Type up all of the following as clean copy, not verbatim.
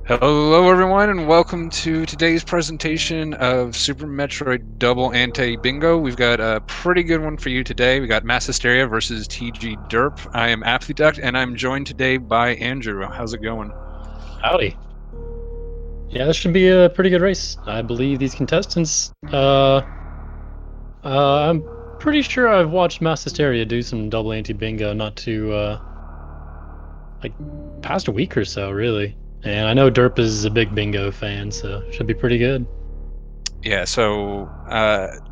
Hello everyone and welcome to today's presentation of Super Metroid Double Ante-Bingo. We've got a pretty good one for you today. We got MassHesteria versus TGDerp. I am AptlyDuck and I'm joined today by Andrew. How's it going? Howdy. Yeah, this should be a pretty good race. I believe these contestants. I'm pretty sure I've watched MassHesteria do some double anti-bingo not too like past a week or so, really. And I know Derp is a big bingo fan, so should be pretty good. Yeah, so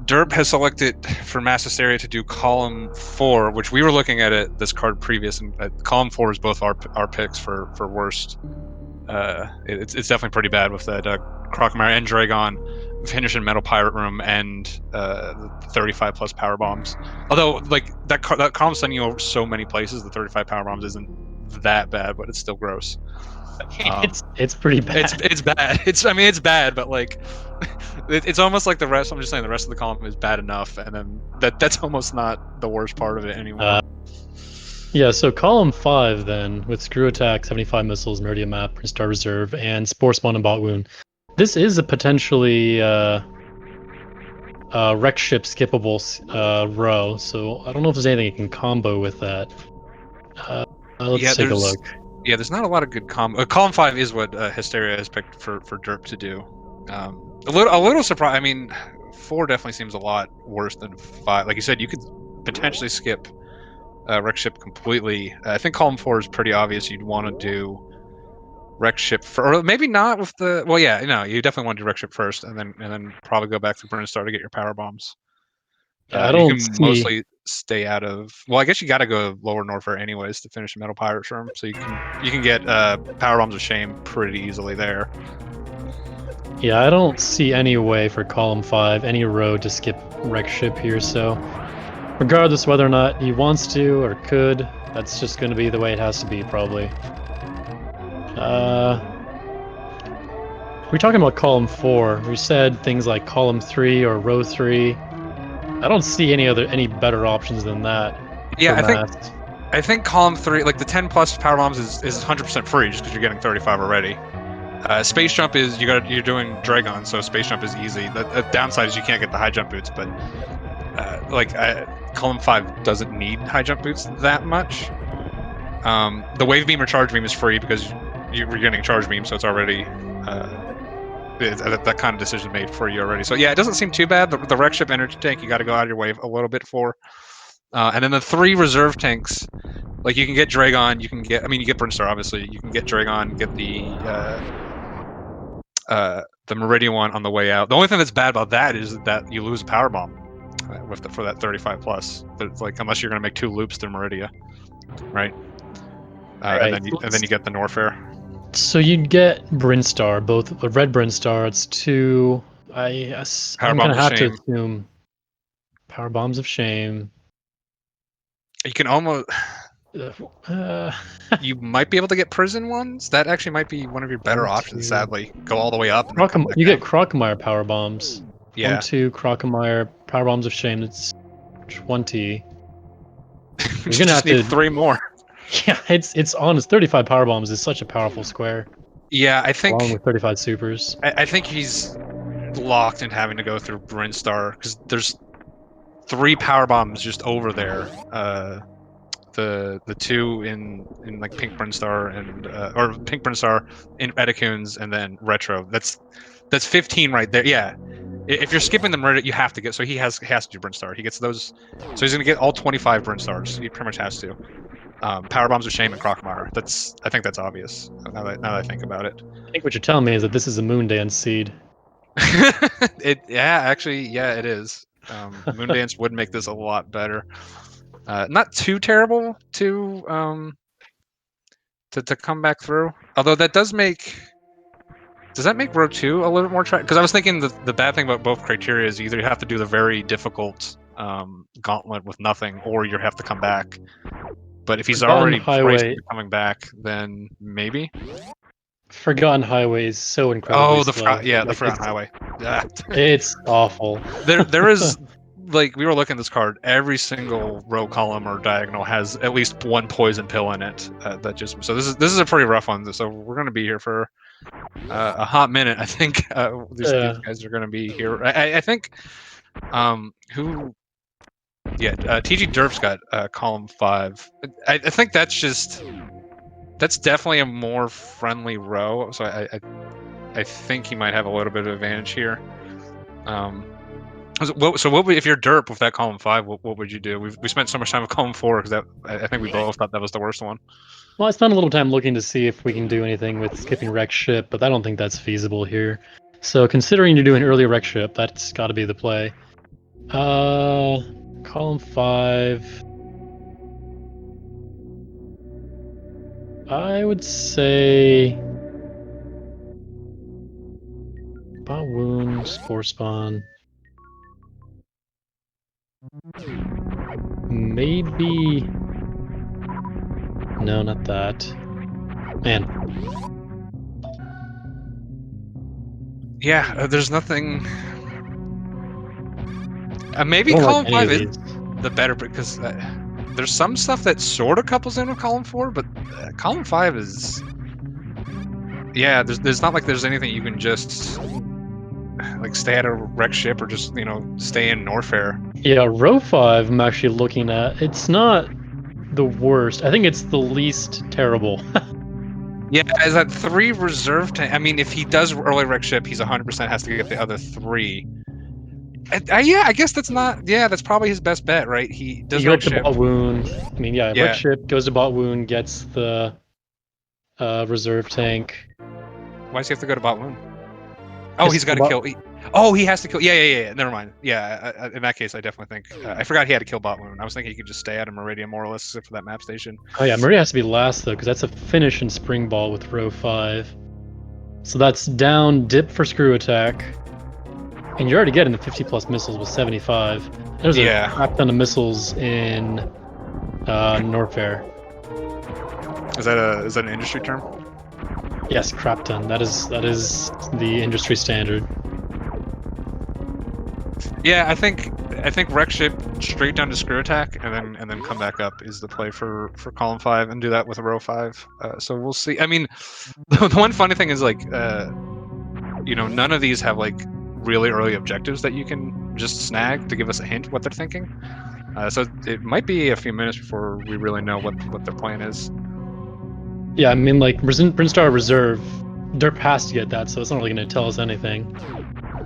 Derp has selected for MassHesteria to do column 4, which we were looking at this card previous, and column 4 is both our picks for worst. It's definitely pretty bad with that Crocomire and Dragon finishing Metal Pirate Room and the 35 plus power bombs. Although like that column's sending you over so many places, the 35 power bombs isn't that bad, but it's still gross. It's pretty bad. It's bad. It's bad, but like it's almost like the rest. I'm just saying the rest of the column is bad enough, and then that's almost not the worst part of it anymore. Yeah, so column 5 then, with Screw Attack, 75 Missiles, Meridian Map, Prince Star Reserve, and Spore Spawn and Bot Wound. This is a potentially wreck ship skippable row, so I don't know if there's anything you can combo with that. Let's take a look. Yeah, there's not a lot of good column 5 is what Hysteria has picked for Derp to do. A little surprised. I mean, 4 definitely seems a lot worse than 5. Like you said, you could potentially skip wreck ship completely. I think column 4 is pretty obvious. You'd want to do wreck ship or maybe not with the. Well, yeah, no, you definitely want to do wreck ship first, and then probably go back to Burn Star to get your power bombs. I You don't can see. mostly stay out of. Well, I guess you got to go lower Norfair anyways to finish the Metal Pirates Room, so you can get power bombs of shame pretty easily there. Yeah, I don't see any way for column 5, any road to skip wreck ship here. So, regardless whether or not he wants to or could, that's just going to be the way it has to be, probably. We're talking about column 4. We said things like column 3 or row 3. I don't see any better options than that. Yeah, I think column 3, like the 10 plus power bombs, is 100% free just because you're getting 35 already. Space jump is you're doing Dragon, so space jump is easy. The downside is you can't get the high jump boots, but column 5 doesn't need high jump boots that much. The wave beam or charge beam is free because you're getting charge beam, so it's already that kind of decision made for you already. So yeah, it doesn't seem too bad. The wreck ship energy tank you got to go out of your way a little bit for, and then the 3 reserve tanks. Like you can get Dragon, you get Brinstar obviously. You can get Dragon, get the Meridian one on the way out. The only thing that's bad about that is that you lose a power bomb for that 35 plus. But like unless you're gonna make 2 loops through Meridia, right? Right. And then you get the Norfair. So you'd get Brinstar, both a red Brinstar. It's 2. I'm gonna have to assume power bombs of shame. You can almost. You might be able to get prison ones. That actually might be one of your better options. Sadly, go all the way up. You get Crocomire power bombs. Yeah. 1, 2 Crocomire power bombs of shame. It's 20. You're gonna have to 3 more. Yeah, it's honest. 35 power bombs is such a powerful square. Yeah, I think. Along with 35 supers. I think he's locked in having to go through Brinstar because there's 3 power bombs just over there. The 2 in like Pink Brinstar and or Pink Brinstar in Edicoons and then Retro. That's 15 right there. Yeah. If you're skipping the murder, you have to get. So he has to do Brinstar. He gets those. So he's gonna get all 25 Brinstars. He pretty much has to. Power bombs of shame and Crocomire. I think that's obvious. Now that I think about it. I think what you're telling me is that this is a Moondance seed. It is. Moondance would make this a lot better. Not too terrible to come back through. Although that does make. Does that make row 2 a little bit more because I was thinking the bad thing about both criteria is either you have to do the very difficult gauntlet with nothing, or you have to come back. But if he's already coming back, then maybe. Forgotten Highway is so incredible. Oh, the Forgotten Highway. It's awful. There is like we were looking at this card. Every single row, column, or diagonal has at least one poison pill in it. That just so this is a pretty rough one. So we're gonna be here for a hot minute. I think these guys are gonna be here. I think who. Yeah, TGDerp's got column 5. I think that's definitely a more friendly row. So I think he might have a little bit of advantage here. So what would, if you're Derp with that column 5? What would you do? We spent so much time with column 4 because I think we both thought that was the worst one. Well, I spent a little time looking to see if we can do anything with skipping wreck ship, but I don't think that's feasible here. So considering you're doing early wreck ship, that's got to be the play. Column 5. I would say Bot Wound, Spore Spawn. Maybe. No, not that. Man. Yeah, there's nothing. Maybe I don't column like any 5 of is these. the better because there's some stuff that sort of couples in with column 4, but column 5 is. Yeah, there's not like there's anything you can just like stay at a wreck ship or just stay in Norfair. Yeah, row 5 I'm actually looking at. It's not the worst. I think it's the least terrible. Yeah, is that 3 reserve tank? I mean, if he does early wreck ship, he's 100% has to get the other 3. Yeah, I guess that's not. Yeah, that's probably his best bet, right? He does You go wreck to ship. Bot Wound. I mean, yeah, wreck Yeah. ship goes to Bot Wound, gets the reserve tank. Why does he have to go to bot wound? Oh, Yes, he's got to kill. He has to kill. Yeah. Never mind. Yeah, in that case, I definitely think. I forgot he had to kill bot wound. I was thinking he could just stay at a Meridian more or less, except for that map station. Oh yeah, Murray has to be last though, because that's a finish in Spring Ball with row 5. So that's down dip for screw attack. And you're already getting the 50 plus missiles with 75. There's a crap ton of missiles in Norfair. Is that an industry term? Yes, crap ton. That is the industry standard. Yeah, I think wreck ship straight down to screw attack and then come back up is the play for column 5 and do that with a row 5. So we'll see. I mean, the one funny thing is like none of these have like really early objectives that you can just snag to give us a hint what they're thinking. So it might be a few minutes before we really know what their plan is. Yeah, I mean, like, Brinstar Reserve, Derp has to get that, so it's not really going to tell us anything.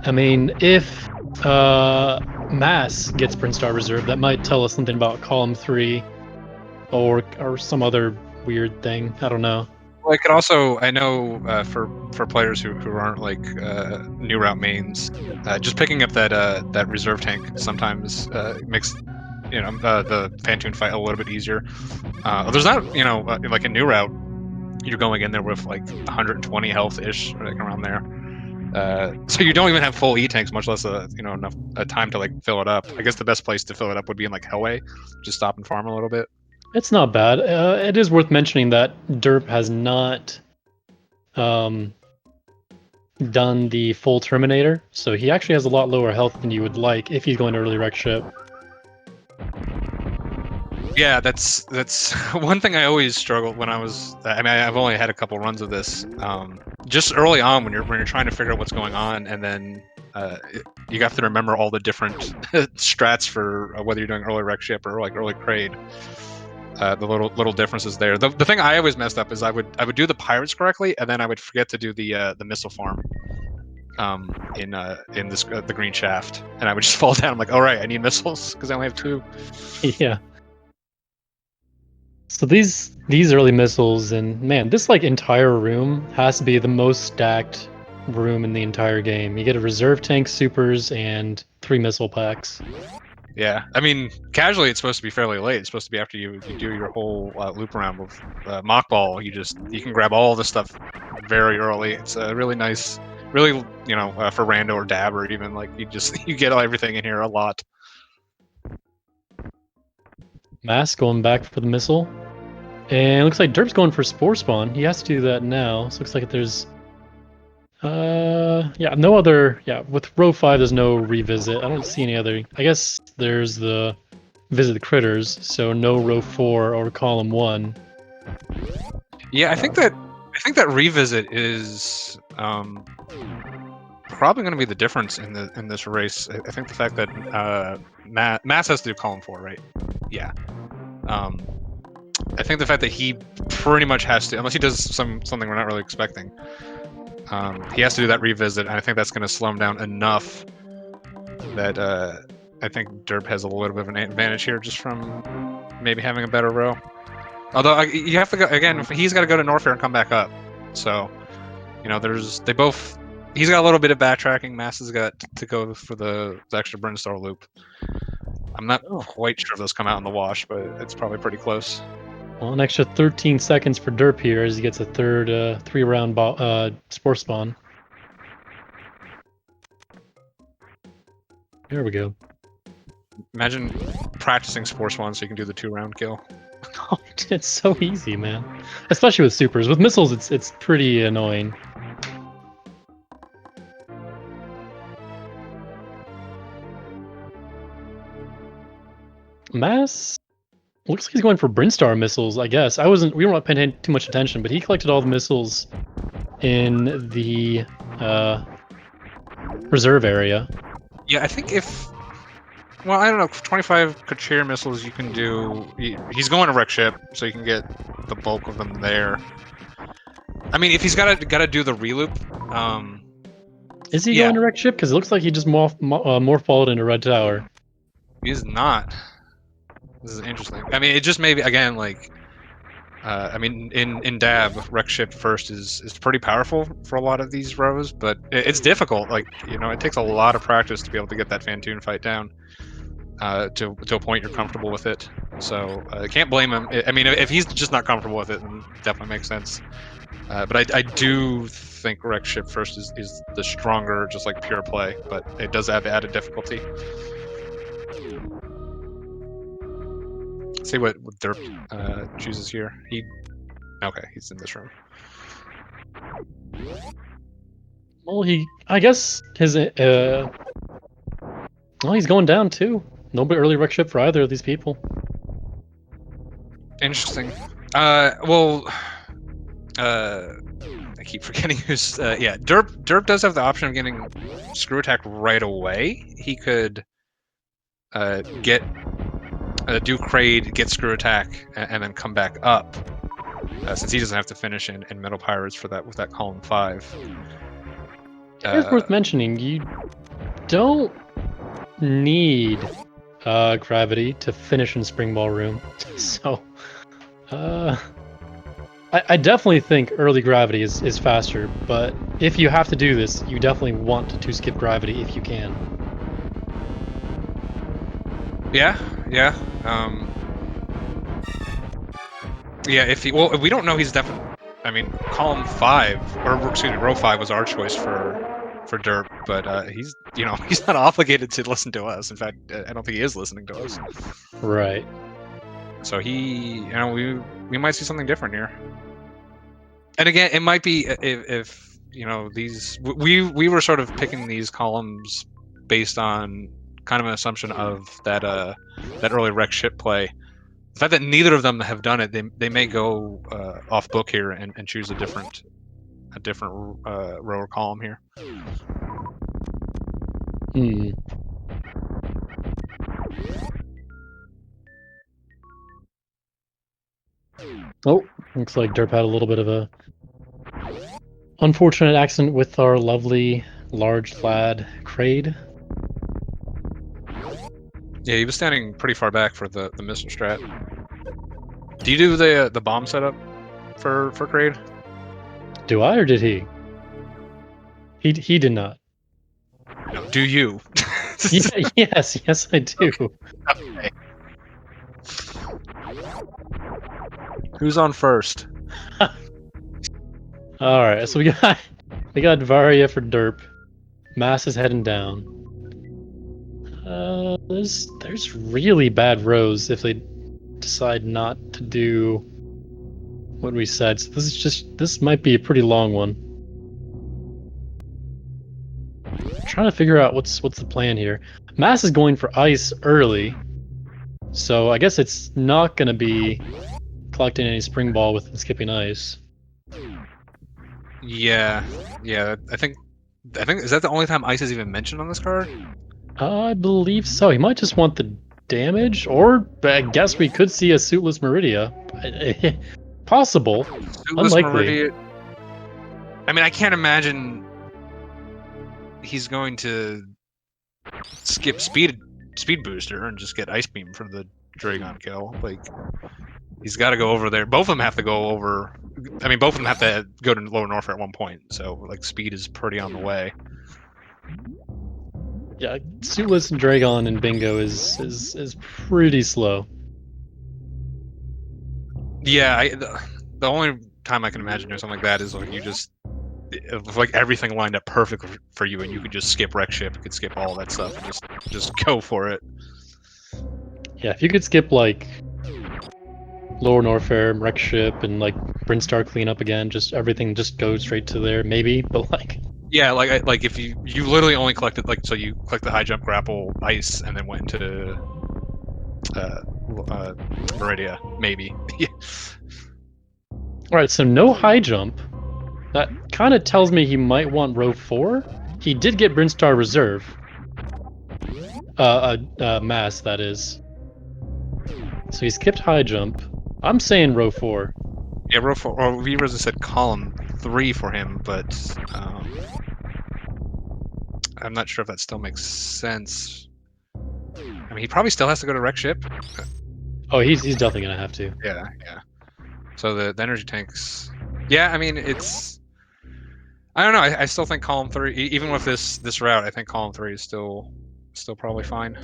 I mean, if Mass gets Brinstar Reserve, that might tell us something about Column 3 or some other weird thing. I don't know. Well, it could also, I know for players who aren't like new route mains, just picking up that reserve tank sometimes makes the Fantoon fight a little bit easier. There's not like a new route, you're going in there with like 120 health ish, like around there. So you don't even have full E tanks, much less enough time to like fill it up. I guess the best place to fill it up would be in like Hellway, just stop and farm a little bit. It's not bad. It is worth mentioning that Derp has not done the full Terminator, so he actually has a lot lower health than you would like if he's going to early wreck ship. Yeah, that's one thing I always struggled when I was. I mean, I've only had a couple runs of this. Just early on, when you're trying to figure out what's going on, and then you have to remember all the different strats for whether you're doing early wreck ship or like early crate. The little differences there. The thing I always messed up is I would do the pirates correctly, and then I would forget to do the missile farm. In this the green shaft, and I would just fall down. I'm like, all right, I need missiles because I only have 2. Yeah. So these early missiles, and man, this like entire room has to be the most stacked room in the entire game. You get a reserve tank, supers, and 3 missile packs. Yeah, I mean, casually it's supposed to be fairly late. It's supposed to be after you do your whole loop around with mock ball. You can grab all the stuff very early. It's really nice, really for rando or dab or even like you get everything in here a lot. Mass going back for the missile. And it looks like Derp's going for Spore Spawn. He has to do that now. So it looks like there's Yeah, no other. Yeah, with row 5, there's no revisit. I don't see any other. I guess there's the visit the critters, so no row 4 or column 1. Yeah, I think that revisit is probably going to be the difference in this race. I think the fact that Mass has to do column 4, right? Yeah. I think the fact that he pretty much has to, unless he does something we're not really expecting, he has to do that revisit, and I think that's going to slow him down enough that I think Derp has a little bit of an advantage here just from maybe having a better row. Although you have to go again. He's got to go to Norfair and come back up. So, He's got a little bit of backtracking. Mass has got to go for the extra Brinstar loop. I'm not quite sure if those come out in the wash, but it's probably pretty close. Well, an extra 13 seconds for Derp here as he gets a third 3-round Spore Spawn. There we go. Imagine practicing Spore Spawn so you can do the 2-round kill. Oh, it's so easy, man. Especially with supers. With missiles, it's pretty annoying. Mass looks like he's going for Brinstar missiles, I guess. We weren't paying too much attention, but he collected all the missiles in the reserve area. Yeah, I think well, I don't know, 25 Kachir missiles you can do. He's going to wreck ship, so you can get the bulk of them there. I mean, if he's got to do the reloop, is he going to wreck ship? Because it looks like he just morphed into Red Tower. He's not. This is interesting. I mean, it just maybe again like, I mean, in Dab, wreck ship first is pretty powerful for a lot of these rows, but it's difficult. Like, it takes a lot of practice to be able to get that Fantoon fight down to a point you're comfortable with it. So I can't blame him. I mean, if he's just not comfortable with it, then it definitely makes sense. But I do think wreck ship first is the stronger, just like pure play, but it does have added difficulty. See what Derp chooses here. Okay, he's in this room. Well, I guess his well, he's going down too. Nobody early wreck ship for either of these people. Interesting. I keep forgetting who's. Yeah, Derp does have the option of getting screw attack right away. He could do Kraid, get screw attack, and then come back up. Since he doesn't have to finish in Metal Pirates for that with that column 5. It's worth mentioning, you don't need gravity to finish in Spring Ballroom. So, I definitely think early gravity is faster, but if you have to do this, you definitely want to skip gravity if you can. Yeah. Yeah, we don't know he's definitely. I mean, column 5, or excuse me, row 5 was our choice for Derp, but he's he's not obligated to listen to us. In fact, I don't think he is listening to us. Right. So we might see something different here. And again, it might be if these we were sort of picking these columns based on kind of an assumption of that early wreck ship play. The fact that neither of them have done it, they may go off book here and choose a different row or column here. Oh, looks like Derp had a little bit of a unfortunate accident with our lovely large lad Kraid. Yeah, he was standing pretty far back for the missile strat. Do you do the bomb setup for Kraid? Do I, or did he? He did not. No, do you? Yes, I do. Okay. Who's on first? All right, so we got Varia for Derp. Mass is heading down. There's really bad rows if they decide not to do what we said. So this might be a pretty long one. trying to figure out what's the plan here. Mass is going for ice early, so I guess it's not going to be collecting any spring ball with skipping ice. Yeah, yeah. I think is that the only time ice is even mentioned on this card? I believe so. He might just want the damage, or I guess we could see a suitless Meridia. Possible, Suitless unlikely. Meridia. I mean, I can't imagine he's going to skip speed booster and just get ice beam for the Dragon kill. Like, he's got to go over there. Both of them have to go over. I mean, both of them have to go to Lower Norfair at one point. So, like, speed is pretty on the way. Yeah, suitless and Dragon and Bingo is pretty slow. Yeah, the only time I can imagine doing something like that is like you just if like everything lined up perfect for you and you could just skip wreck ship, you could skip all that stuff and just go for it. Yeah, if you could skip like Lower Norfair, Wreck Ship, and like Brinstar cleanup again, just everything just goes straight to there, maybe. But like, Yeah, like if you literally only collected like so you collect the high jump, grapple, ice, and then went into Meridia, maybe. Yeah. all right, so no high jump. That kind of tells me he might want row 4. He did get Brinstar Reserve. Mass, that is. So he skipped high jump. I'm saying row 4. Yeah, row 4, or V-Reza said column 3 for him, but I'm not sure if that still makes sense. I mean, he probably still has to go to wreck ship. Oh, he's definitely gonna have to. Yeah, yeah. So the energy tanks. Yeah, I mean it's. I don't know. I still think column 3, even with this route, I think column 3 is still probably fine.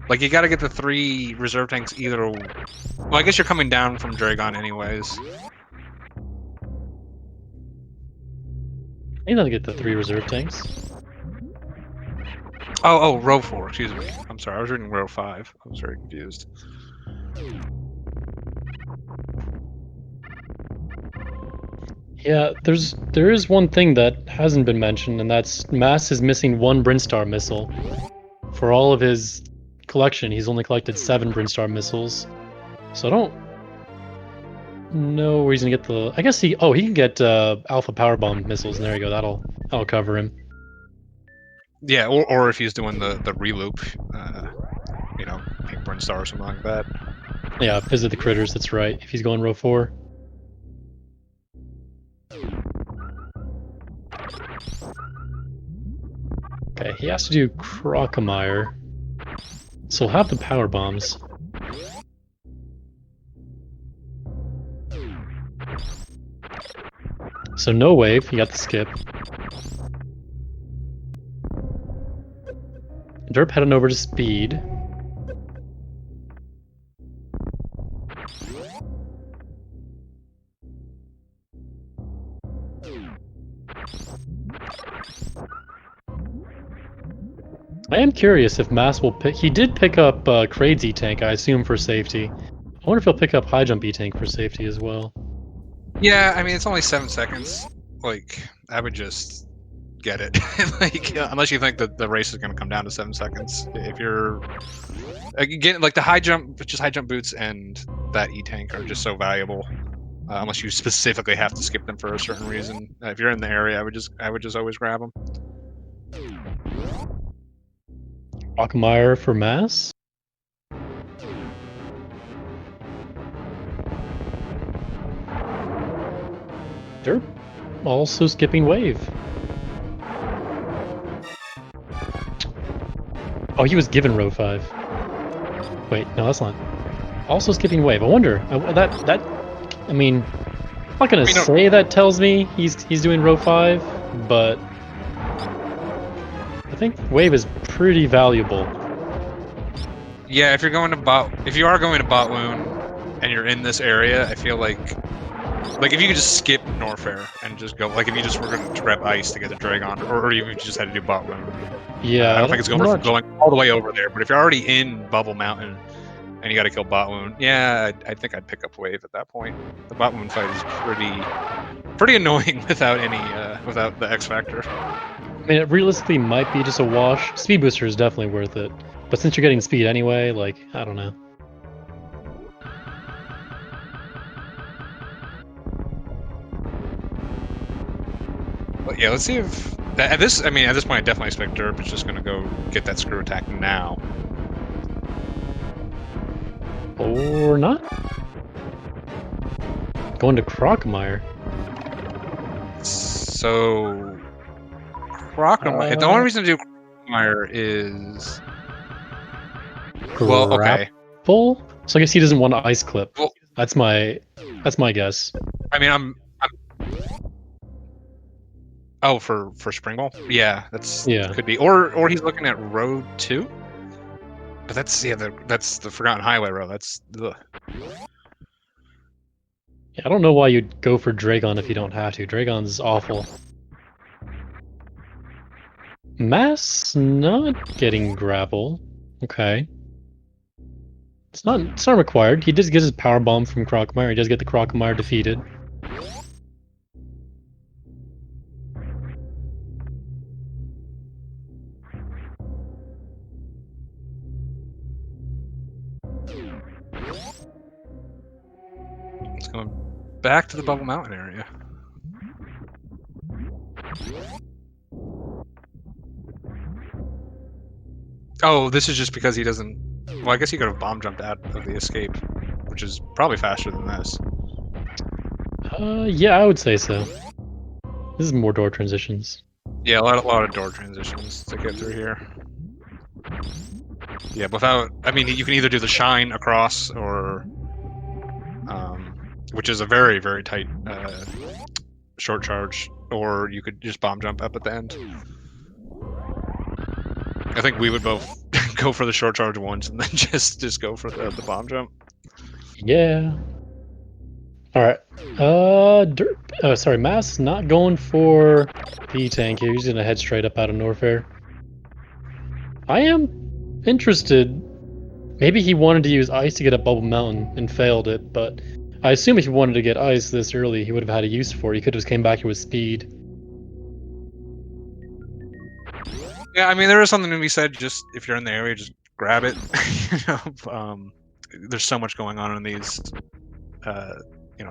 Like you got to get the 3 reserve tanks either. Well, I guess you're coming down from Dragon anyways. He's gonna get the 3 reserve tanks. Oh, row 4. Excuse me. I'm sorry. I was reading row 5. I was very confused. Yeah, there is one thing that hasn't been mentioned, and that's Mass is missing 1 Brinstar missile. For all of his collection, he's only collected 7 Brinstar missiles. So I don't know where he's gonna get the. I guess he can get Alpha Power Bomb missiles, and there you go. That'll cover him. Yeah, or if he's doing the reloop, you know, Pink Burn Star or something like that. Yeah, visit the critters. That's right. If he's going row 4. Okay, he has to do Crocomire. So he'll have the power bombs. So no wave, he got the skip. Derp heading over to speed. I am curious if Mass will pick. He did pick up Kraid's E-Tank, I assume, for safety. I wonder if he'll pick up High Jump E-Tank for safety as well. Yeah, I mean it's only 7 seconds. Like I would just get it. Like unless you think that the race is going to come down to 7 seconds. If you're again like the high jump, just high jump boots and that E-Tank are just so valuable. Unless you specifically have to skip them for a certain reason. If you're in the area, I would just always grab them. Rockmeyer for Mass? Derp also skipping wave. Oh, he was given row 5. Wait, no, that's not. Also skipping wave. I wonder. I mean, I'm not gonna say that tells me he's doing row 5, but I think wave is pretty valuable. Yeah, if you are going to bot wound and you're in this area, I feel like if you could just skip Norfair and just go, like if you just were going to grab ice to get the Dragon, or even if you just had to do bot wound. Yeah, I don't think it's going all the way over there. But if you're already in Bubble Mountain, And you got to kill bot wound. Yeah, I think I'd pick up wave at that point. The bot wound fight is pretty annoying without without the X factor. I mean, it realistically might be just a wash. Speed booster is definitely worth it, but since you're getting speed anyway, like, I don't know. But yeah, let's see if at this point I definitely expect Derp is just gonna go get that screw attack now. Or not? Going to Crocmire. So Crocmire. The only reason to do Crocmire is well, okay. Grapple? So I guess he doesn't want to ice clip. Well, That's my guess. I mean, I'm oh, for Spring Ball? Yeah, could be. Or he's looking at Road 2? But that's that's the Forgotten Highway road. That's ugh. Yeah, I don't know why you'd go for Dragon if you don't have to. Dragon's awful. Mass not getting grapple. Okay. It's not required. He does get his power bomb from Crocmire. He does get the Crocmire defeated. It's going back to the Bubble Mountain area. Oh, this is just because he doesn't. Well, I guess he could have bomb jumped out of the escape, which is probably faster than this. Yeah, I would say so. This is more door transitions. Yeah, a lot of door transitions to get through here. Yeah, without. I mean, you can either do the shine across, or, which is a very tight short charge, or you could just bomb jump up at the end. I think we would both go for the short charge once and then just go for the bomb jump. Yeah. Alright. Derp. Sorry, Mass not going for the tank here. He's gonna head straight up out of Norfair. I am interested. Maybe he wanted to use ice to get up Bubble Mountain and failed it, but I assume if he wanted to get ice this early, he would have had a use for it. He could have just came back here with speed. Yeah, I mean, there is something to be said. Just if you're in the area, just grab it. There's so much going on in these.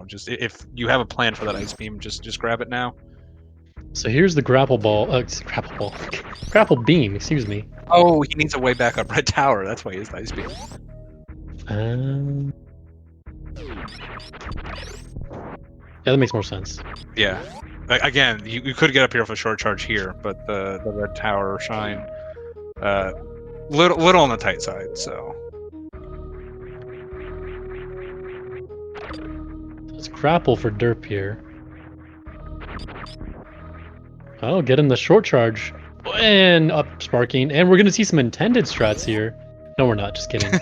Just if you have a plan for that ice beam, just grab it now. So here's the grapple ball. Grapple beam. Excuse me. Oh, he needs a way back up Red Tower. That's why he has the ice beam. Yeah, that makes more sense. Yeah. Again, you could get up here with a short charge here, but the Red Tower shine, little on the tight side. So let's grapple for Derp here. Oh, get in the short charge and up sparking, and we're gonna see some intended strats here. No, we're not. Just kidding.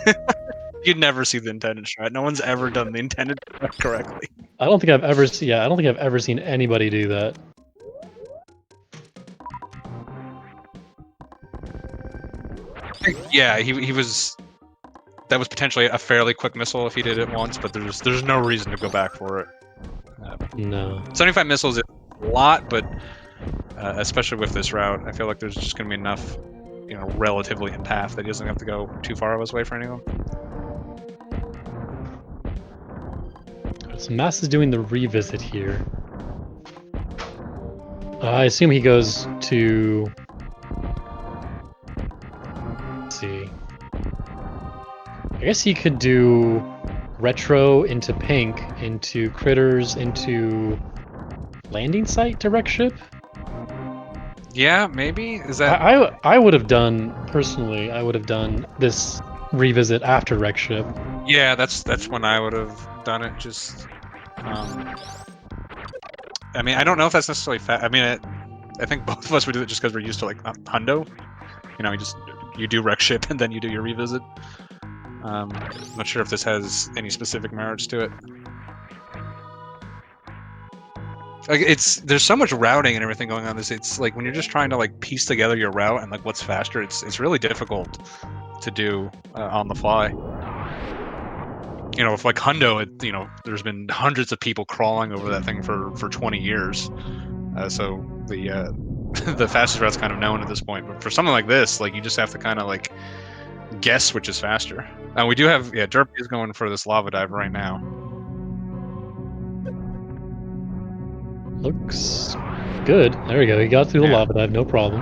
You'd never see the intended strat. No one's ever done the intended strat correctly. I don't think I've ever seen. Yeah, I don't think I've ever seen anybody do that. Yeah, he was. That was potentially a fairly quick missile if he did it once, but there's no reason to go back for it. No. 75 missiles is a lot, but especially with this route, I feel like there's just going to be enough, relatively in path that he doesn't have to go too far of his way for anyone. So Mass is doing the revisit here. I assume he goes to. Let's see. I guess he could do retro into pink, into critters, into landing site to wreck ship. Yeah, maybe. Is that? I would have done personally. I would have done this revisit after wreck ship. Yeah, that's when I would have done it. Just, I mean, I don't know if that's necessarily I mean, I think both of us would do it just because we're used to like hundo. You do wreck ship and then you do your revisit. I'm not sure if this has any specific merits to it. Like there's so much routing and everything going on. It's like when you're just trying to like piece together your route and like what's faster. It's really difficult to do on the fly. you know, if like Hundo, you know, there's been hundreds of people crawling over that thing for 20 years. So the the fastest route's kind of known at this point. But for something like this, like you just have to kind of like guess which is faster. And we do have, yeah, Derp is going for this lava dive right now. Looks good. There we go. He got through the lava dive, no problem.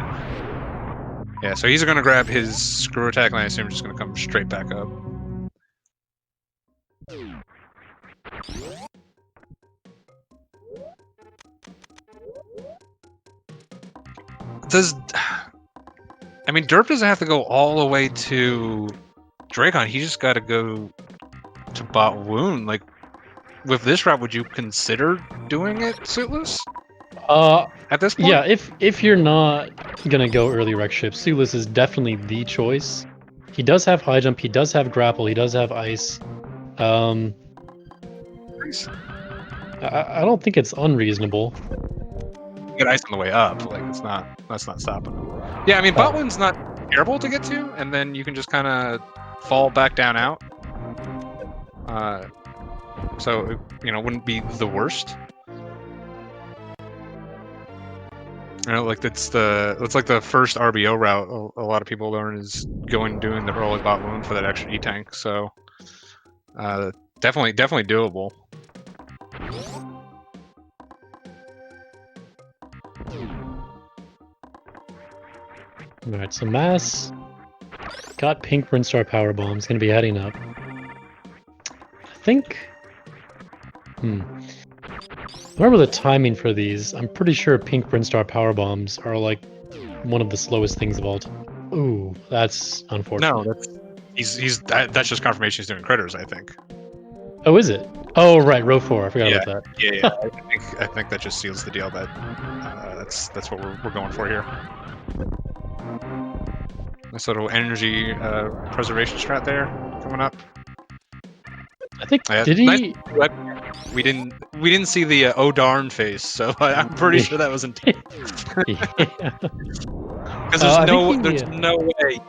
Yeah, so he's going to grab his screw attack, and I assume just going to come straight back up. I mean, Derp doesn't have to go all the way to Dracon. He just got to go to Bot Wound. Like, with this route, would you consider doing it suitless? At this point? Yeah, if you're not gonna go early wreck ship, Sueless is definitely the choice. He does have high jump, he does have grapple, he does have ice. Nice. I don't think it's unreasonable. You get ice on the way up, like that's not stopping him. Yeah, I mean, Bot Wound's not terrible to get to, and then you can just kind of fall back down out. So you know, it wouldn't be the worst. You know, like it's like the first RBO route a lot of people learn is doing the early Bot Wound for that extra E tank. So definitely doable. Alright, so Mass got pink Brinstar power bombs, gonna be heading up. I think remember the timing for these. I'm pretty sure pink Brinstar power bombs are like one of the slowest things of all time. Ooh, that's unfortunate. No, that's just confirmation he's doing critters, I think. Oh, is it? Oh, right, row 4. I forgot about that. Yeah. I think that just seals the deal. That that's what we're going for here. Nice little energy preservation strat there coming up. I think did he? We didn't see the oh darn face, so I'm pretty sure that was intentional. Because there's no way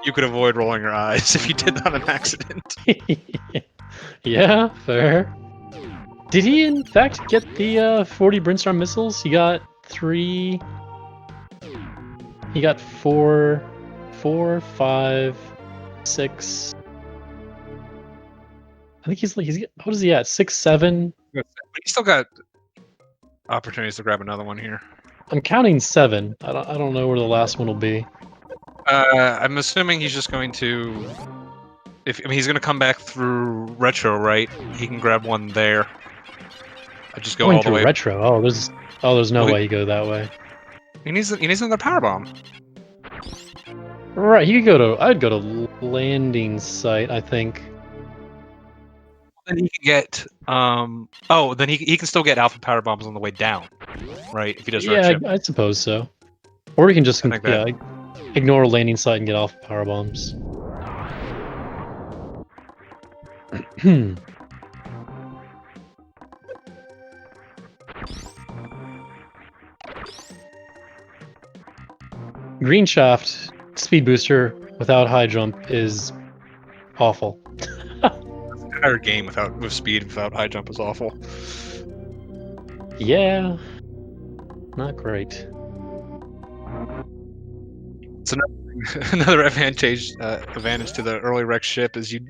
you could avoid rolling your eyes if you did that on accident. Yeah, fair. Did he in fact get the 40 Brinstar missiles? He got 3. He got 4, 5, 6. I think he's what is he at? 6, 7. But he still got opportunities to grab another one here. I'm counting 7. I don't know where the last one will be. I'm assuming he's just going to. He's going to come back through retro, right? He can grab one there. I just go Going all the through way. retro. There's no way you go that way. He needs another power bomb. Right, I'd go to landing site, I think. Then he can get then he can still get alpha power bombs on the way down, right? If he does Yeah, I suppose so. Or we can just ignore landing site and get alpha power bombs. Green shaft speed booster without high jump is awful. The entire game with speed without high jump is awful. Yeah, not great. It's another advantage to the early wreck ship is you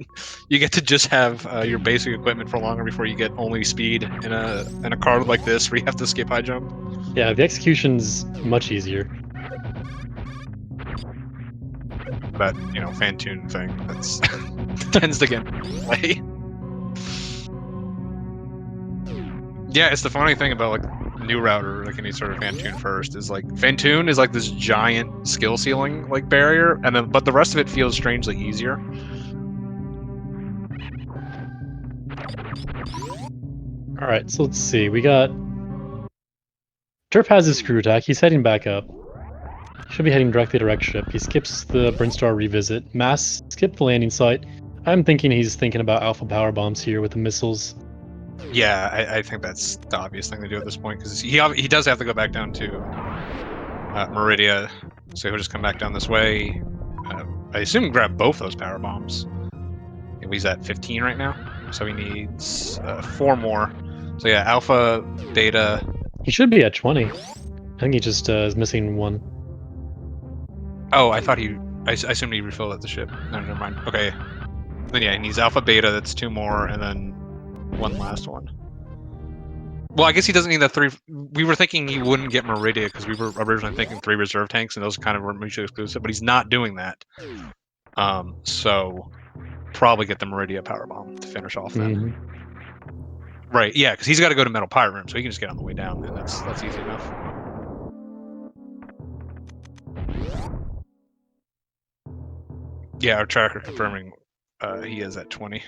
get to just have your basic equipment for longer before you get only speed in a card like this where you have to skip high jump. Yeah, the execution's much easier. That Fantoon thing that's tends to get play. Yeah, it's the funny thing about like new router, like any sort of Fantoon first, is like Fantoon is like this giant skill ceiling like barrier, and then but the rest of it feels strangely easier. All right, so let's see. We got Derp has his screw attack. He's heading back up. Should be heading directly to wreck ship. He skips the Brinstar revisit. Mass skipped the landing site. I'm thinking he's thinking about alpha power bombs here with the missiles. Yeah, I think that's the obvious thing to do at this point because he does have to go back down to Meridia, so he'll just come back down this way. I assume grab both those power bombs. He's at 15 right now, so he needs 4 more. So yeah, Alpha, Beta. He should be at 20. I think he just is missing 1. Oh, I thought I assumed he refilled at the ship. No, never mind. Okay. Then yeah, he needs Alpha, Beta. That's 2 more, and then 1 last one. Well, I guess he doesn't need the 3. We were thinking he wouldn't get Meridia because we were originally thinking 3 reserve tanks, and those kind of were mutually exclusive. But he's not doing that. So probably get the Meridia power bomb to finish off then. Right? Yeah, because he's got to go to Metal Pirate Room, so he can just get on the way down, and that's easy enough. Yeah, our tracker confirming he is at 20.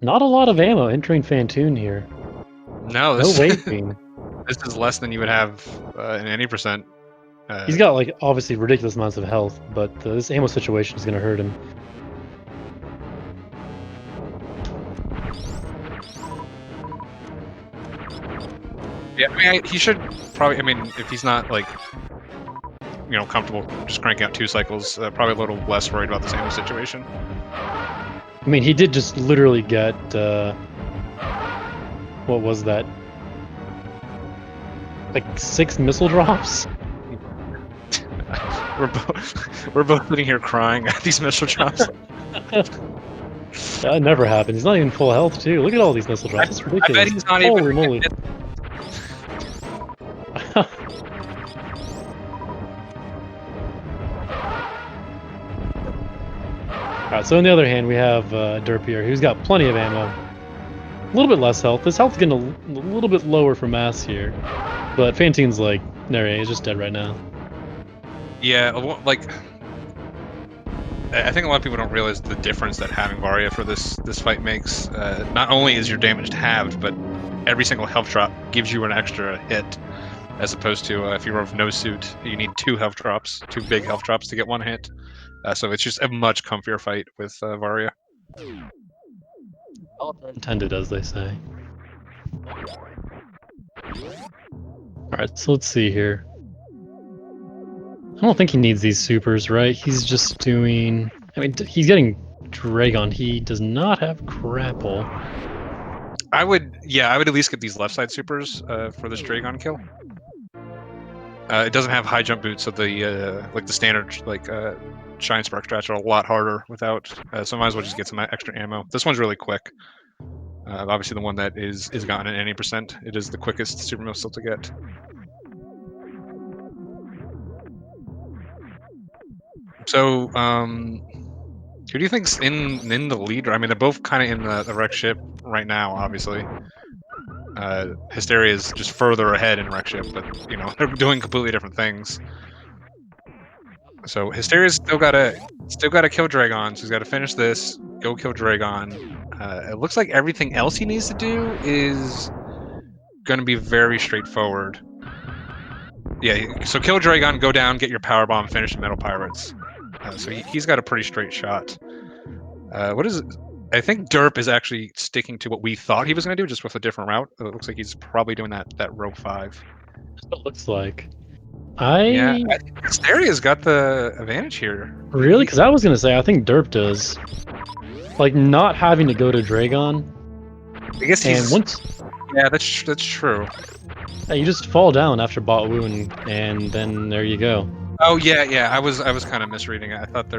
Not a lot of ammo entering Fantoon here. No, No waiting. This is less than you would have in any percent. He's got like obviously ridiculous amounts of health, but this ammo situation is gonna hurt him. Yeah, I mean, he should probably. I mean, if he's not like, comfortable just cranking out 2 cycles, probably a little less worried about this ammo situation. I mean, he did just literally get what was that? Like 6 missile drops. we're both sitting here crying at these missile drops. That never happens. He's not even full health too. Look at all these missile drops. It's ridiculous. I bet he's not Holy even. moly. Alright, so on the other hand, we have Derp here, who's got plenty of ammo. A little bit less health. His health's getting a little bit lower for Mass here. But Fantoon's like, there, he's just dead right now. Yeah, like, I think a lot of people don't realize the difference that having Varia for this fight makes. Not only is your damage halved, but every single health drop gives you an extra hit, as opposed to if you're of no suit, you need 2 health drops, 2 big health drops to get 1 hit. So it's just a much comfier fight with Varia. All intended, as they say. Alright, so let's see here. I don't think he needs these supers, right? He's just doing... I mean, he's getting Dragon. He does not have Grapple. I would at least get these left side supers for this Dragon kill. It doesn't have high jump boots, so the like the standard Shine Spark strats are a lot harder without. So I might as well just get some extra ammo. This one's really quick. Obviously, the one that is gotten at any percent. It is the quickest super missile to get. So, who do you think's in the lead? I mean, they're both kind of in the wreck ship right now, obviously. Hysteria is just further ahead in wreck ship, but they're doing completely different things. So Hysteria's still gotta kill Dragon. So he's got to finish this, go kill Dragon. It looks like everything else he needs to do is going to be very straightforward. Yeah, so kill Dragon, go down, get your power bomb, finish the Metal Pirates. So he's got a pretty straight shot. What is it? I think Derp is actually sticking to what we thought he was going to do, just with a different route. It looks like he's probably doing that row 5. That's what it looks like. Yeah, I think Hysteria's got the advantage here. Really? Because I was going to say, I think Derp does. Like, not having to go to Dragon. I guess he's... Yeah, that's true. You just fall down after Bot Woon, and then there you go. Oh, yeah, I was kind of misreading it. I thought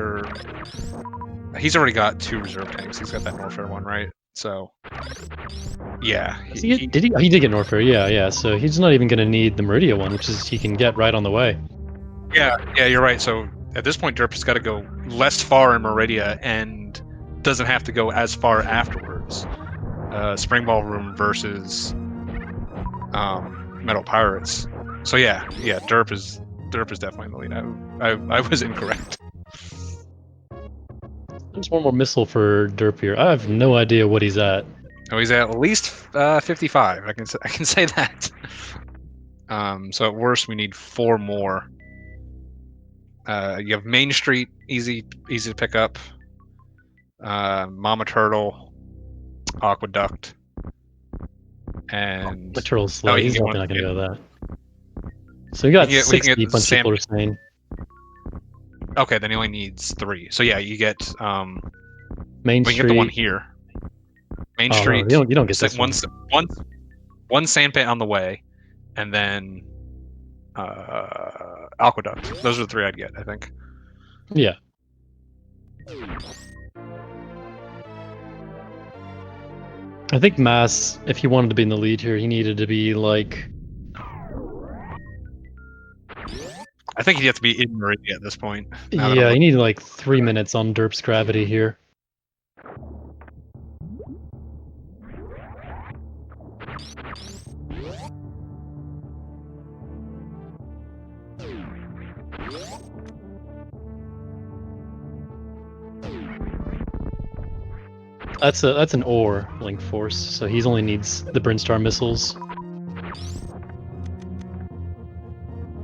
he's already got 2 reserve tanks. He's got that Norfair one, right? So, yeah. He did get Norfair, yeah. So he's not even going to need the Meridia one, which is he can get right on the way. Yeah, you're right. So at this point, Derp has got to go less far in Meridia and doesn't have to go as far afterwards. Spring Ballroom versus Metal Pirates. So yeah, Derp is definitely in the lead. I was incorrect. There's one more missile for Derp here. I have no idea what he's at. Oh, he's at least 55. I can say that. So at worst, we need 4 more. You have Main Street, easy to pick up. Mama Turtle, Aqueduct, and the Turtle's slow. He's definitely not gonna go that. So we got we 6 can get deep when sand. people are saying. Okay, then he only needs 3. So yeah, you get Main we can get the one Street. here. Main Oh no, Street. you don't get this one. One sand pit on the way, and then aqueduct. Those are the 3 I'd get, I think. Yeah. I think Mass, if he wanted to be in the lead here, he needed to be like. I think he'd have to be in Meridia at this point. Yeah, he needed like 3 minutes on Derp's gravity here. That's an ore link force, so he only needs the Brinstar missiles.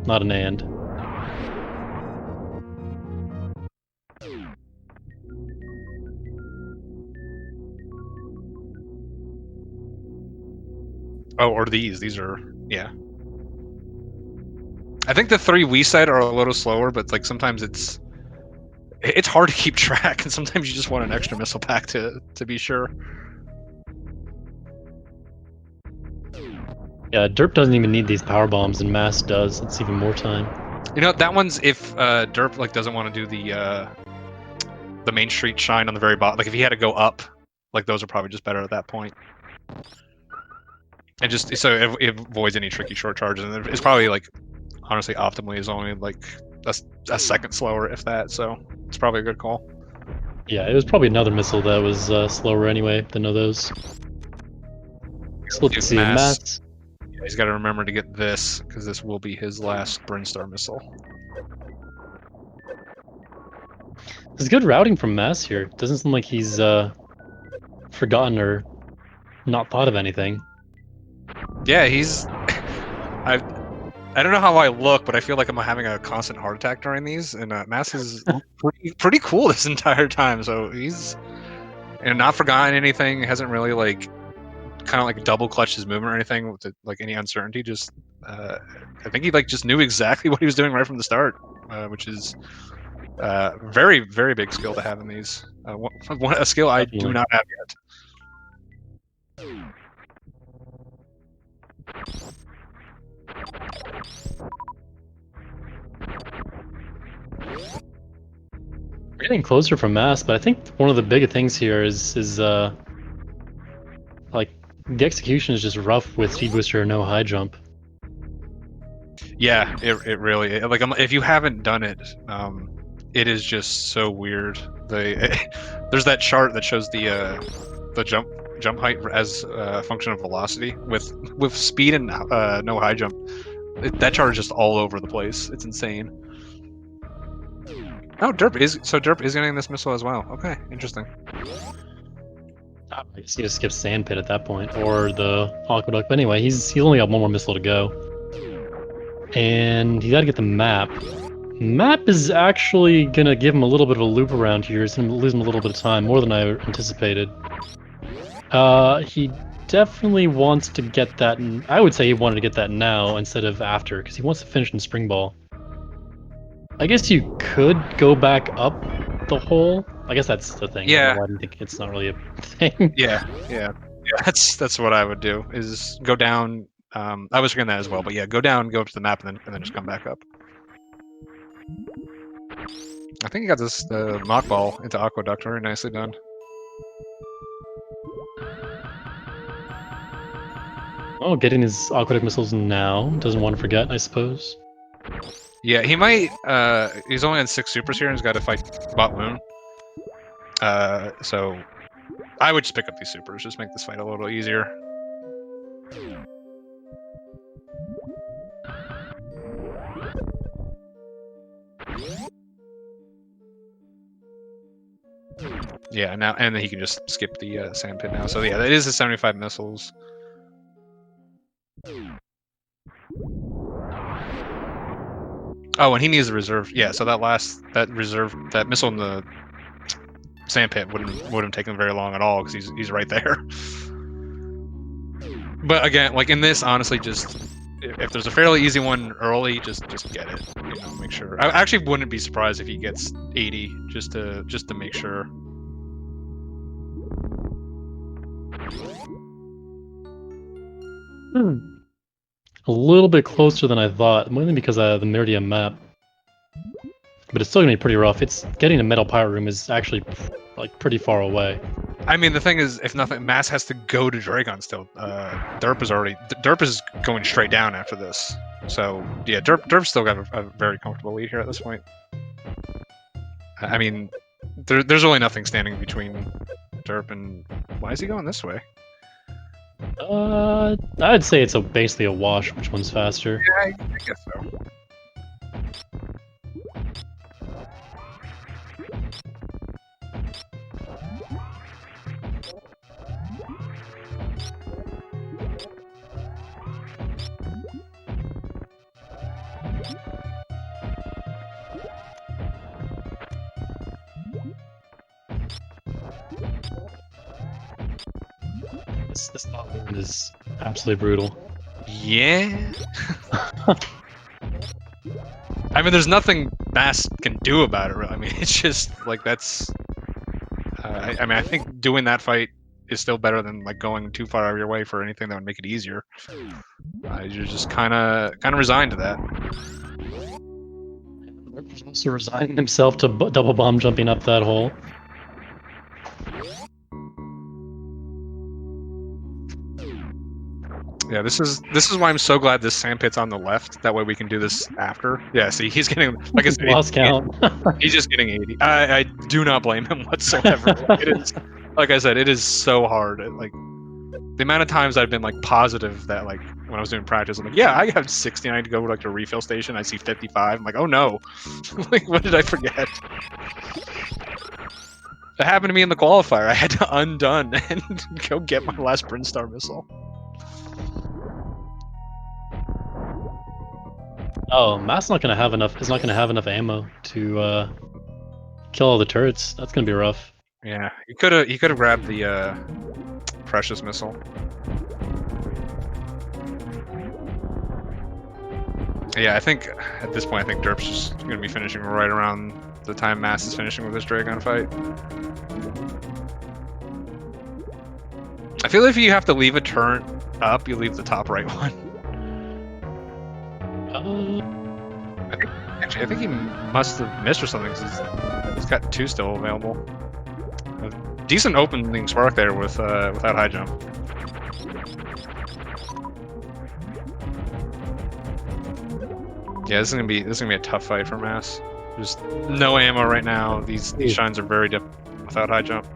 Not an and. Oh, or these. These are, yeah. I think the 3 we said are a little slower, but like sometimes it's hard to keep track, and sometimes you just want an extra missile pack to be sure. Yeah, Derp doesn't even need these power bombs, and Mass does. It's even more time. You know, that one's if Derp like doesn't want to do the Main Street shine on the very bottom. Like if he had to go up, like those are probably just better at that point. And just so it avoids any tricky short charges, and it's probably like honestly optimally is only like a second slower if that. So it's probably a good call. Yeah, it was probably another missile that was slower anyway than those. So let's see, Mass. Yeah, he's got to remember to get this because this will be his last Brinstar missile. There's good routing from Mass here. Doesn't seem like he's forgotten or not thought of anything. Yeah, he's. I don't know how I look, but I feel like I'm having a constant heart attack during these, and Mass is pretty cool this entire time. So he's not forgotten anything. Hasn't really like kind of like double clutched his movement or anything with like any uncertainty. Just I think he like just knew exactly what he was doing right from the start, which is very very big skill to have in these. A skill I do not have yet. We're getting closer from Mass, but I think one of the bigger things here is like the execution is just rough with Speed Booster or no high jump. Yeah, it really like if you haven't done it, it is just so weird. There's that chart that shows the jump height as a function of velocity with speed and no high jump. That chart is just all over the place. It's insane. Oh, Derp is getting this missile as well. Okay, interesting. I guess he just skips Sandpit at that point, or the Aqueduct. But anyway, he's only got one more missile to go, and he's got to get the map. Map is actually gonna give him a little bit of a loop around here. It's gonna lose him a little bit of time, more than I anticipated. He definitely wants to get that. I would say he wanted to get that now instead of after, because he wants to finish in Spring Ball. I guess you could go back up the hole. I guess that's the thing. Yeah. I think it's not really a thing. Yeah. That's what I would do. Is go down. I was thinking that as well, but yeah, go down, go up to the map, and then just come back up. I think he got this mock ball into Aqueduct. Very nicely done. Oh, getting his Aqueduct missiles now. Doesn't want to forget, I suppose. Yeah, he might. He's only on 6 supers here and he's got to fight Bot Moon. So I would just pick up these supers, just make this fight a little easier. Yeah, now and then he can just skip the sand pit now. So yeah, that is the 75 missiles. Oh, and he needs a reserve. Yeah, so that missile in the sand pit wouldn't take him very long at all because he's right there. But again, like in this, honestly, just if there's a fairly easy one early, just get it. You know, make sure. I actually wouldn't be surprised if he gets 80 just to make sure. A little bit closer than I thought, mainly because of the Meridian map. But it's still gonna be pretty rough. It's getting to Metal Pirate Room is actually like pretty far away. I mean, the thing is, if nothing, Mass has to go to Dragon still. Derp is going straight down after this. So yeah, Derp's still got a very comfortable lead here at this point. I mean, there's really nothing standing between Derp and. Why is he going this way? I'd say it's basically a wash. Which one's faster? Yeah, I guess so. This island is absolutely brutal. Yeah. I mean, there's nothing Mass can do about it. I mean, it's just like that's. I mean, I think doing that fight is still better than like going too far out of your way for anything that would make it easier. You're just kind of resigned to that. He's also resigning himself to double bomb jumping up that hole. Yeah, this is why I'm so glad this sandpit's on the left. That way we can do this after. Yeah, see, he's getting like I said, lost count. He's just getting 80. I do not blame him whatsoever. It is, like I said, it is so hard. Like the amount of times I've been like positive that like when I was doing practice, I'm like, yeah, I have 60. I need to go like to a refill station. I see 55. I'm like, oh no, like what did I forget? That happened to me in the qualifier. I had to undone and go get my last Brinstar missile. Oh, Matt's not gonna have enough. Is not gonna have enough ammo to kill all the turrets. That's gonna be rough. Yeah, he could have grabbed the precious missile. Yeah, I think at this point, I think Derp's just gonna be finishing right around the time Mass is finishing with this Dragon fight. I feel like if you have to leave a turret up, you leave the top right one. I think he must have missed or something. Cause he's got 2 still available. A decent opening spark there with without high jump. Yeah, this is gonna be a tough fight for Mass. There's no ammo right now. These shines are very difficult without high jump.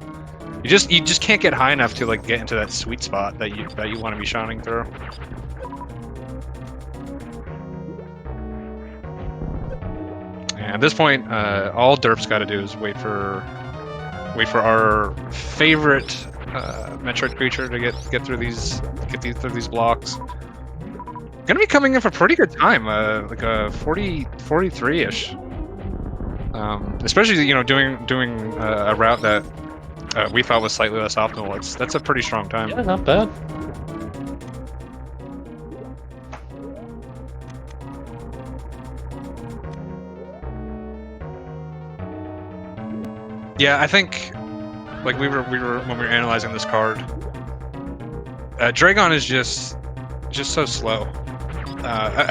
You just can't get high enough to like get into that sweet spot that you want to be shining through. And at this point, all Derp's got to do is wait for our favorite Metroid creature to get through these blocks. Gonna be coming in for pretty good time, like a 43-ish. Especially doing a route that we thought was slightly less optimal. That's a pretty strong time. Yeah, not bad. Yeah, I think like we were when we were analyzing this card. Dragon is just so slow.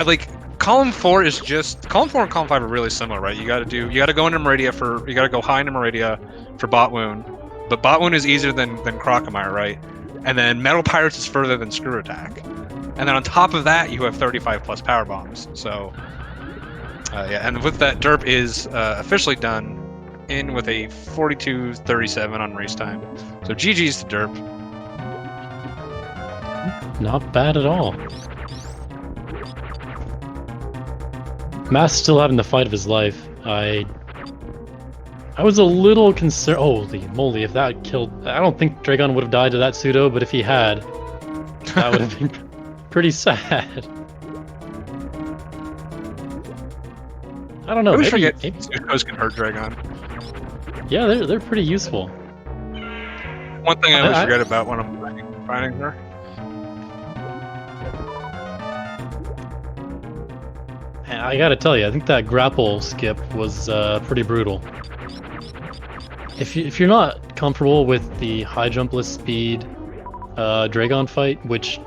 Like column 4 and column 5 are really similar, right? You gotta go into Meridia you gotta go high into Meridia for bot wound, but bot wound is easier than Crocomire, right? And then Metal Pirates is further than Screw Attack, and then on top of that you have 35 plus power bombs. So yeah, and with that, Derp is officially done in with a 42-37 on race time. So GG's to Derp. Not bad at all. Mass still having the fight of his life. I was a little concerned. Holy moly, if that killed... I don't think Dragon would have died to that pseudo, but if he had, that would have been pretty sad. I don't know. I forget pseudos can hurt Dragon. Yeah, they're pretty useful. One thing I always forget about when I'm finding her. And I gotta tell you, I think that grapple skip was pretty brutal. If you're not comfortable with the high jumpless speed Dragon fight, which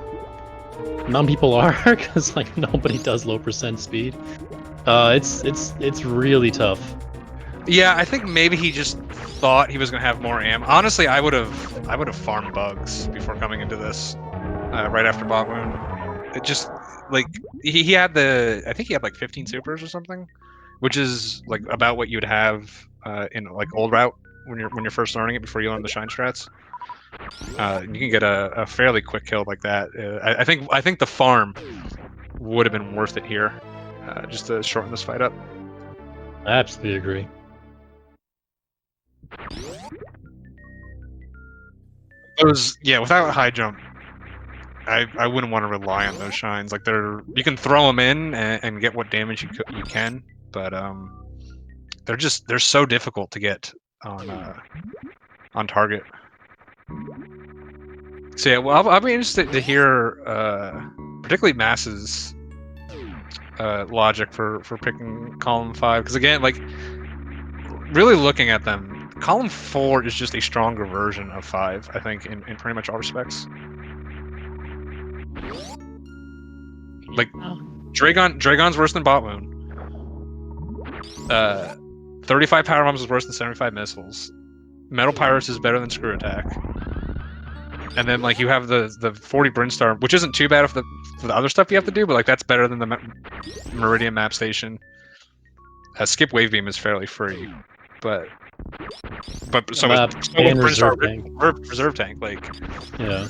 none people are, because like nobody does low percent speed, it's really tough. Yeah, I think maybe he just thought he was gonna have more am. Honestly, I would have farmed bugs before coming into this. Right after Bot Moon, it just like he had I think he had like 15 supers or something, which is like about what you'd have in like old route when you're first learning it before you learn the shine strats. You can get a fairly quick kill like that. I think the farm would have been worth it here, just to shorten this fight up. I absolutely agree. Without a high jump, I wouldn't want to rely on those shines. Like you can throw them in and get what damage you can, but they're so difficult to get on target. So yeah, well, I'll be interested to hear, particularly Mass's logic for picking column 5, because again, like really looking at them, column 4 is just a stronger version of 5. I think in pretty much all respects. Like Dragon's worse than Bot Moon. 35 power bombs is worse than 75 missiles. Metal Pirates is better than Screw Attack. And then like you have the 40 Brinstar, which isn't too bad for the other stuff you have to do, but like that's better than the Meridian Map Station. Skip Wave Beam is fairly free, but so is Brinstar Reserve Tank. Like yeah.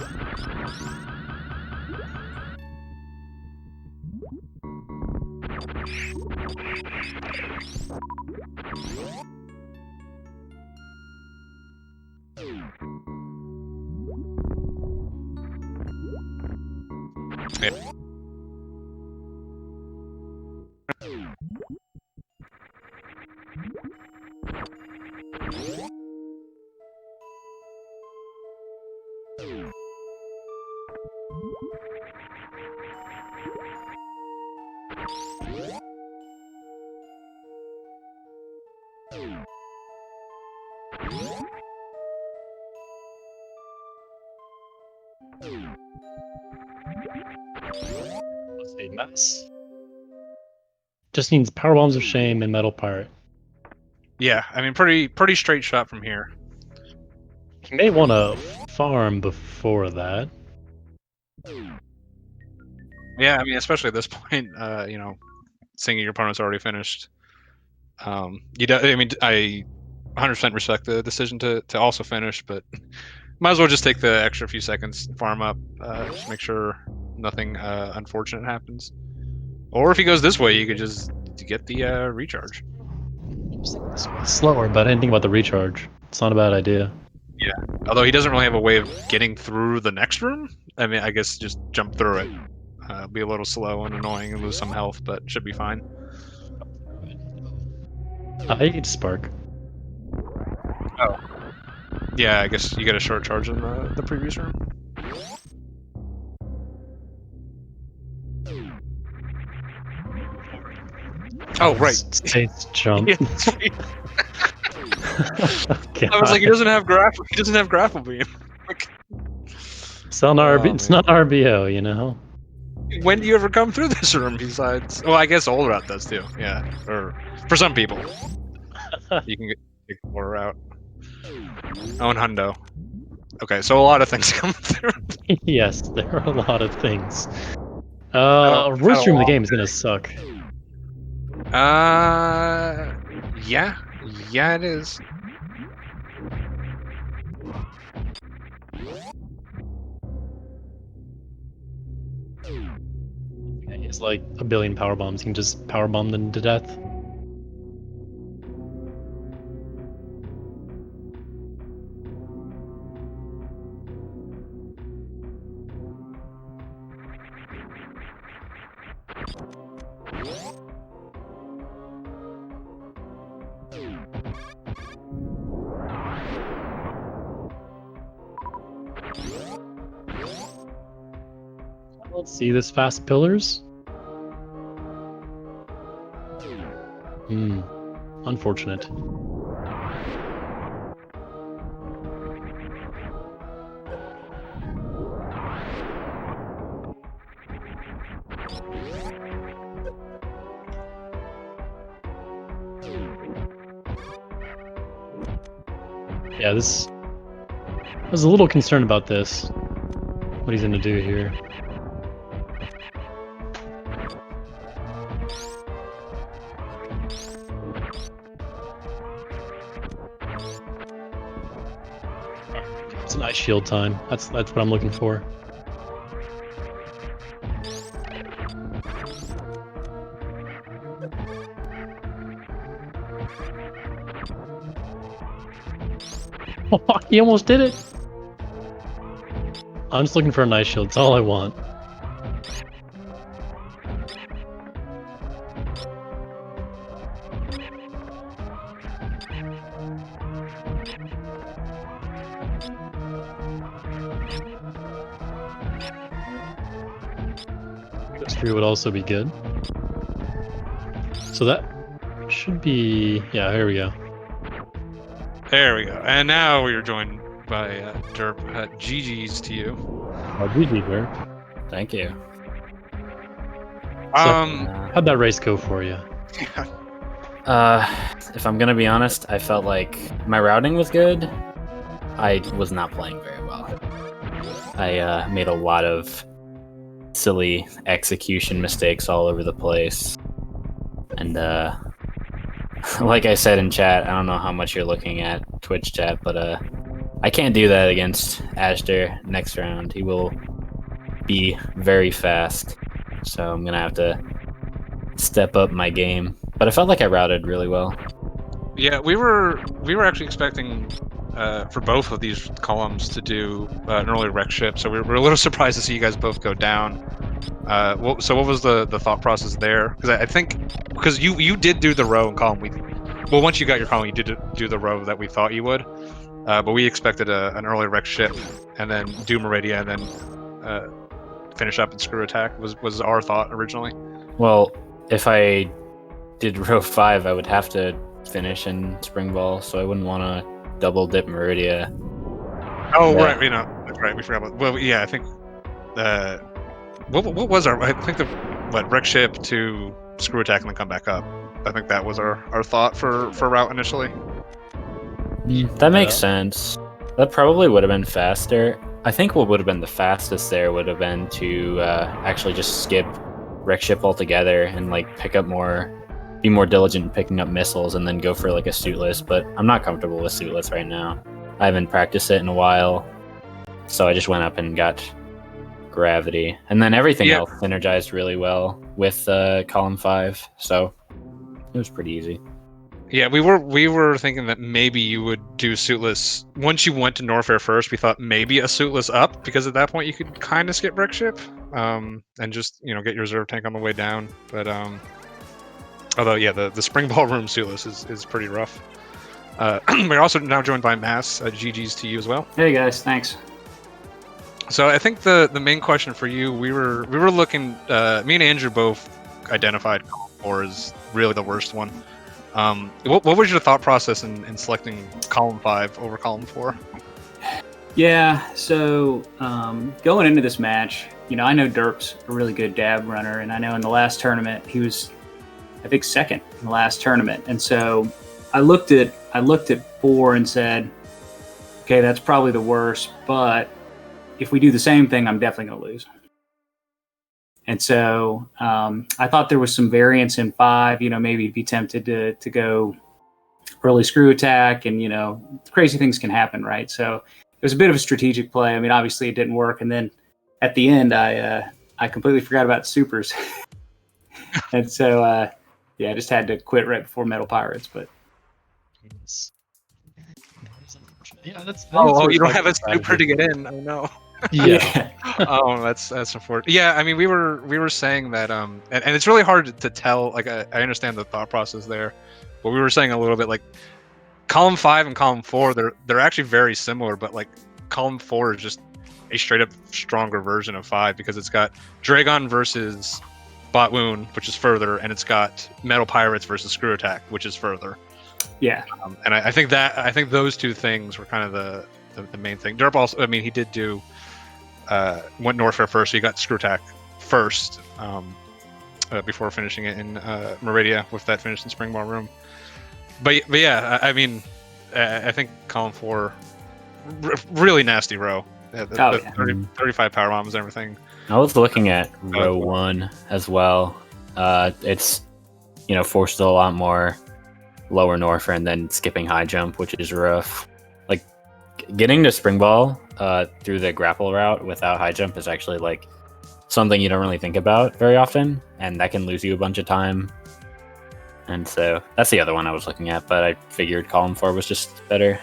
Let's see, Mass just needs Power Bombs of Shame and Metal Pirate. yeah, I mean pretty straight shot from here. He may want to farm before that. Yeah, I mean especially at this point, you know, seeing your opponent's already finished. I mean, I 100% respect the decision to also finish, but might as well just take the extra few seconds, farm up, just make sure nothing unfortunate happens. Or if he goes this way, you could just get the recharge. Slower, but I didn't think about the recharge. It's not a bad idea. Yeah, although he doesn't really have a way of getting through the next room. I mean, I guess just jump through it. Be a little slow and annoying and lose some health, but should be fine. I need Spark. Oh. Yeah, I guess you get a short charge in the previous room. Oh, right. States jump. Yeah, I was like, he doesn't have grapple. He doesn't have grapple beam. It's not RBO, you know. When do you ever come through this room? Besides, well, I guess old route does too. Yeah, or for some people, you can get more route. Oh, and Hundo. Okay, so a lot of things come through. Yes, there are a lot of things. Worst room in the game is gonna suck. Yeah, it is. Yeah, he has like a billion power bombs. He can just power bomb them to death. Let's see this fast pillars. Hmm. Unfortunate. Yeah, this. I was a little concerned about this. What he's gonna do here. It's an ice shield time. That's what I'm looking for. Oh, he almost did it. I'm just looking for a nice shield. That's all I want. History would also be good. So that should be... Yeah, here we go. There we go. And now we are joined by Derp. GG's to you. Oh, GG, Derp. Thank you. How'd that race go for you? If I'm gonna be honest, I felt like my routing was good. I was not playing very well. I made a lot of silly execution mistakes all over the place. And like I said in chat, I don't know how much you're looking at Twitch chat, but I can't do that against Ashter next round. He will be very fast. So I'm gonna have to step up my game. But I felt like I routed really well. Yeah, we were actually expecting for both of these columns to do an early wreck ship, so we were a little surprised to see you guys both go down. So what was the thought process there? Because I think because you did do the row in column. Well, once you got your column, you did do the row that we thought you would. But we expected an early wreck ship and then do Meridia and then finish up and screw attack was our thought originally. Well, if I did row 5, I would have to finish in Spring Ball, so I wouldn't want to double dip Meridia. Oh, yeah. Right, that's right. We forgot about. Well, yeah, I think. What was our? I think wreck ship to screw attack and then come back up. I think that was our thought for route initially. That makes sense. That probably would have been faster. I think what would have been the fastest there would have been to actually just skip wreck ship altogether and like be more diligent in picking up missiles and then go for like a suitless. But I'm not comfortable with suitless right now. I haven't practiced it in a while, so I just went up and got gravity, and then everything else synergized really well with column 5. So it was pretty easy. Yeah, we were thinking that maybe you would do suitless once you went to Norfair first. We thought maybe a suitless up because at that point you could kind of skip wreck ship, and just get your reserve tank on the way down. But although yeah, the spring ballroom suitless is pretty rough. We're also now joined by Mass. GG's to you as well. Hey guys, thanks. So I think the main question for you, we were looking. Me and Andrew both identified column 4 as really the worst one. What was your thought process in selecting column 5 over column 4? Yeah, so going into this match, I know Derp's a really good dab runner, and I know in the last tournament he was, I think, second in the last tournament. And so I looked at 4 and said, okay, that's probably the worst, but if we do the same thing, I'm definitely going to lose. And so I thought there was some variance in 5, maybe be tempted to go early screw attack, and, crazy things can happen, right? So it was a bit of a strategic play. I mean, obviously it didn't work. And then at the end, I completely forgot about supers. And so, I just had to quit right before Metal Pirates, but. Yeah, that's you don't have a super to get in. Oh no. Yeah. Oh, that's unfortunate. Yeah, I mean, we were saying that, and it's really hard to tell. Like, I understand the thought process there, but we were saying a little bit like column 5 and column 4, they're actually very similar, but like column 4 is just a straight up stronger version of 5 because it's got Dragon versus Spot Wound, which is further, and it's got Metal Pirates versus Screw Attack, which is further. Yeah. And I think those two things were kind of the main thing. Derp also, I mean, he did do went Norfair first, so he got Screw Attack first before finishing it in Meridia with that finish in Spring Ball Room. But yeah, I mean, I think column 4, really nasty row. The 35 power bombs and everything. I was looking at row 1 as well. It's forced a lot more lower Norfair and then skipping high jump, which is rough. Like getting to Spring Ball through the grapple route without high jump is actually like something you don't really think about very often, and that can lose you a bunch of time. And so that's the other one I was looking at, but I figured column 4 was just better.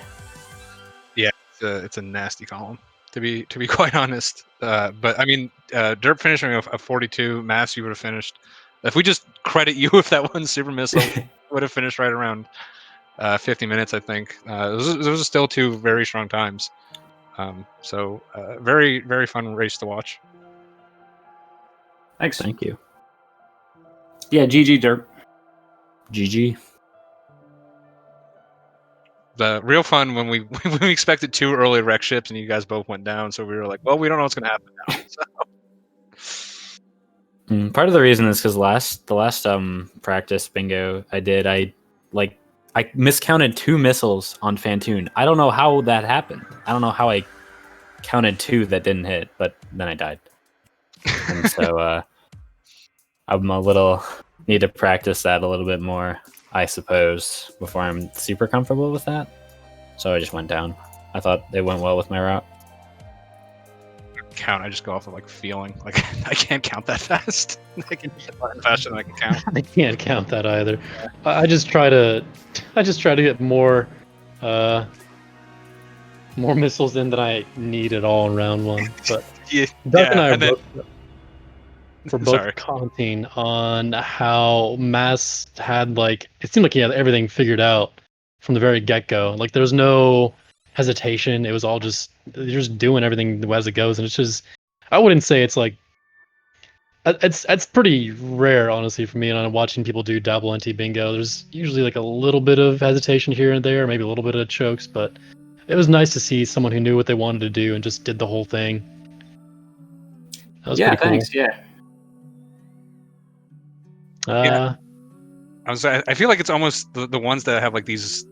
Yeah, it's a nasty column, to be quite honest. But I mean, Derp finishing a 42, Mass, you would have finished. If we just credit you with that one super missile, would have finished right around 50 minutes, I think. Those are still 2 very strong times. So very, very fun race to watch. Thanks. Thank you. Yeah, GG Derp. GG. The real fun when we expected 2 early wreck ships and you guys both went down, so we were like, well, we don't know what's going to happen now. So. Part of the reason is because the last practice bingo I did, I miscounted 2 missiles on Fantoon. I don't know how that happened. I don't know how I counted 2 that didn't hit, but then I died. And so I'm need to practice that a little bit more, I suppose, before I'm super comfortable with that. So I just went down. I thought they went well with my route. I just go off of like feeling. Like I can't count that fast. I can hit button faster than I can count. I can't count that either. I just try to get more missiles in than I need at all in round 1. But Doug and I were both commenting on how Mass had it seemed like he had everything figured out from the very get-go. Like there was no hesitation. It was all you're just doing everything as it goes, and it's just, I wouldn't say it's like, it's pretty rare, honestly, for me. And I'm watching people do double NT bingo. There's usually like a little bit of hesitation here and there, maybe a little bit of chokes, but it was nice to see someone who knew what they wanted to do and just did the whole thing. That was pretty cool. Thanks. Yeah. I feel like it's almost the ones that have like these,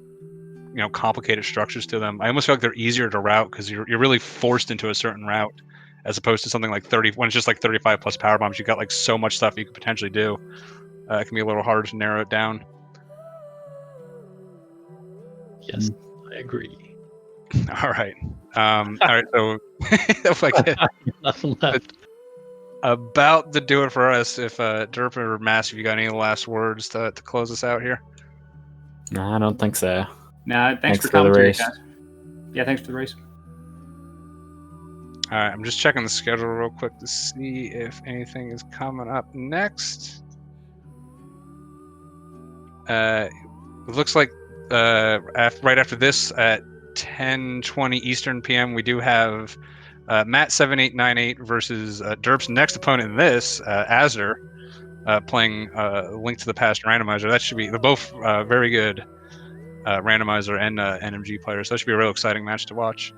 complicated structures to them. I almost feel like they're easier to route because you're really forced into a certain route, as opposed to something like 30. When it's just like 35 plus power bombs, you got like so much stuff you could potentially do. It can be a little harder to narrow it down. Yes, I agree. All right. All right. So, if I get nothing left. About to do it for us. If Derp or Mass, if you got any last words to close us out here? No, I don't think so. No, thanks for the race. Guys. Yeah, thanks for the race. All right, I'm just checking the schedule real quick to see if anything is coming up next. It looks like right after this at 10:20 Eastern PM, we do have Matt7898 versus Derp's next opponent in this, Azur, playing Link to the Past randomizer. That should be, they're both very good randomizer and NMG players. So that should be a real exciting match to watch.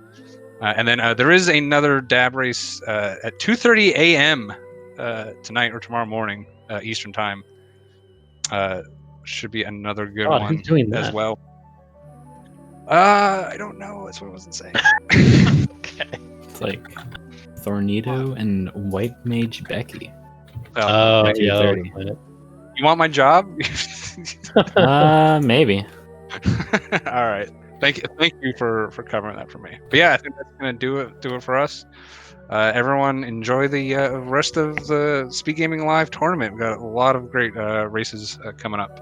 And then there is another dab race at 2:30 a.m. Tonight or tomorrow morning Eastern time. Should be another good one who's doing that? as well. I don't know. That's what I wasn't saying. Okay. It's like Thornito and White Mage Becky. Oh, Becky yeah. 30. You want my job? Maybe. All right. Thank you for covering that for me. But yeah, I think that's gonna do it for us. Everyone enjoy the rest of the SpeedGaming Live tournament. We've got a lot of great races coming up.